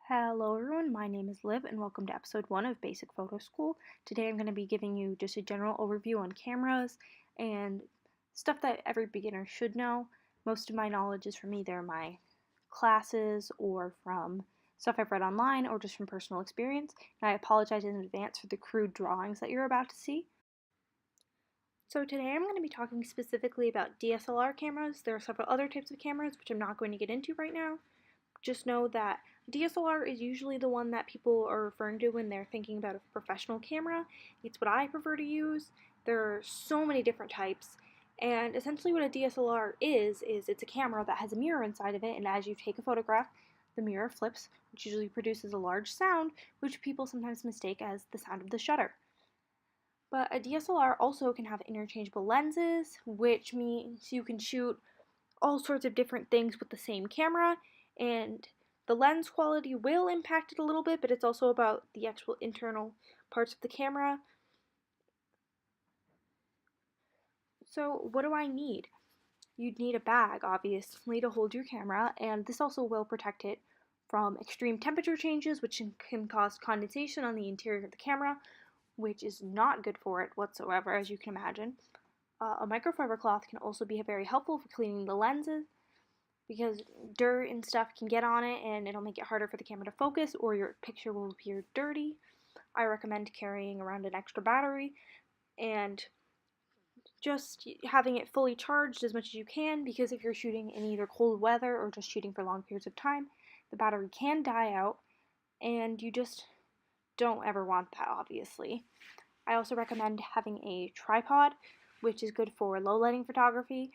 Hello everyone, my name is Liv and welcome to episode 1 of Basic Photo School. Today I'm going to be giving you just a general overview on cameras and stuff that every beginner should know. Most of my knowledge is from either my classes or from stuff I've read online or just from personal experience, and I apologize in advance for the crude drawings that you're about to see. So today I'm going to be talking specifically about DSLR cameras. There are several other types of cameras which I'm not going to get into right now. Just know that DSLR is usually the one that people are referring to when they're thinking about a professional camera. It's what I prefer to use. There are so many different types, and essentially what a DSLR is it's a camera that has a mirror inside of it, and as you take a photograph, the mirror flips, which usually produces a large sound, which people sometimes mistake as the sound of the shutter. But a DSLR also can have interchangeable lenses, which means you can shoot all sorts of different things with the same camera, and the lens quality will impact it a little bit, but it's also about the actual internal parts of the camera. So what do I need? You'd need a bag, obviously, to hold your camera, and this also will protect it from extreme temperature changes, which can cause condensation on the interior of the camera, which is not good for it whatsoever, as you can imagine. A microfiber cloth can also be very helpful for cleaning the lenses, because dirt and stuff can get on it and it'll make it harder for the camera to focus or your picture will appear dirty. I recommend carrying around an extra battery and just having it fully charged as much as you can, because if you're shooting in either cold weather or just shooting for long periods of time, the battery can die out and you just don't ever want that, obviously. I also recommend having a tripod, which is good for low lighting photography,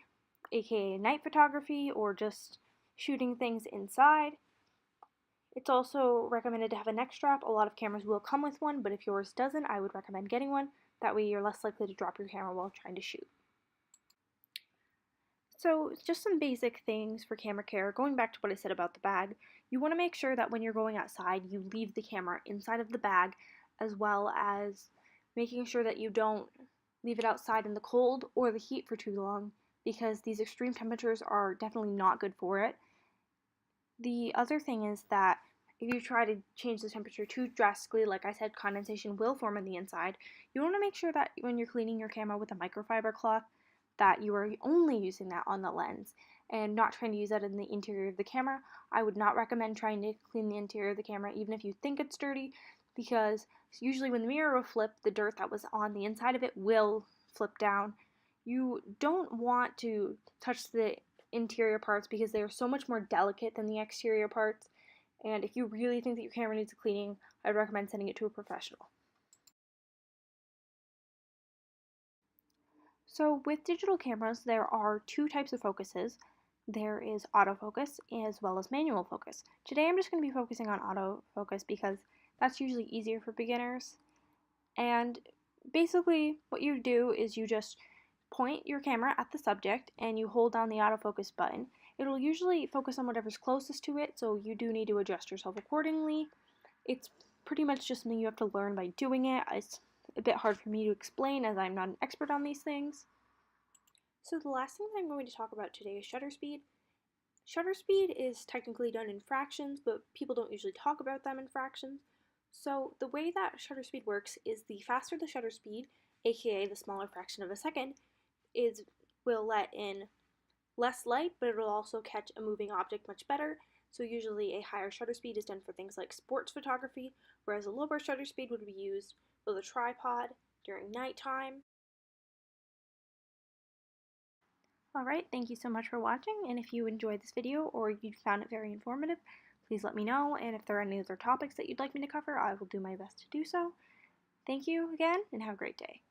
aka night photography, or just shooting things inside. It's also recommended to have a neck strap. A lot of cameras will come with one, but if yours doesn't, I would recommend getting one. That way you're less likely to drop your camera while trying to shoot. So just some basic things for camera care. Going back to what I said about the bag, you want to make sure that when you're going outside, you leave the camera inside of the bag, as well as making sure that you don't leave it outside in the cold or the heat for too long, because these extreme temperatures are definitely not good for it. The other thing is that if you try to change the temperature too drastically, like I said, condensation will form on the inside. You want to make sure that when you're cleaning your camera with a microfiber cloth, that you are only using that on the lens and not trying to use that in the interior of the camera. I would not recommend trying to clean the interior of the camera even if you think it's dirty, because usually when the mirror will flip, the dirt that was on the inside of it will flip down. You don't want to touch the interior parts because they are so much more delicate than the exterior parts, and if you really think that your camera needs a cleaning, I'd recommend sending it to a professional. So with digital cameras, there are two types of focuses. There is autofocus as well as manual focus. Today I'm just going to be focusing on autofocus because that's usually easier for beginners. And basically what you do is you just point your camera at the subject and you hold down the autofocus button. It'll usually focus on whatever's closest to it, so you do need to adjust yourself accordingly. It's pretty much just something you have to learn by doing it. It's a bit hard for me to explain as I'm not an expert on these things. So the last thing that I'm going to talk about today is shutter speed. Shutter speed is technically done in fractions, but people don't usually talk about them in fractions. So the way that shutter speed works is the faster the shutter speed, aka the smaller fraction of a second, will let in less light, but it'll also catch a moving object much better. So usually a higher shutter speed is done for things like sports photography, whereas a lower shutter speed would be used with a tripod during nighttime. Alright, thank you so much for watching, and if you enjoyed this video or you found it very informative, please let me know, and if there are any other topics that you'd like me to cover, I will do my best to do so. Thank you again, and have a great day.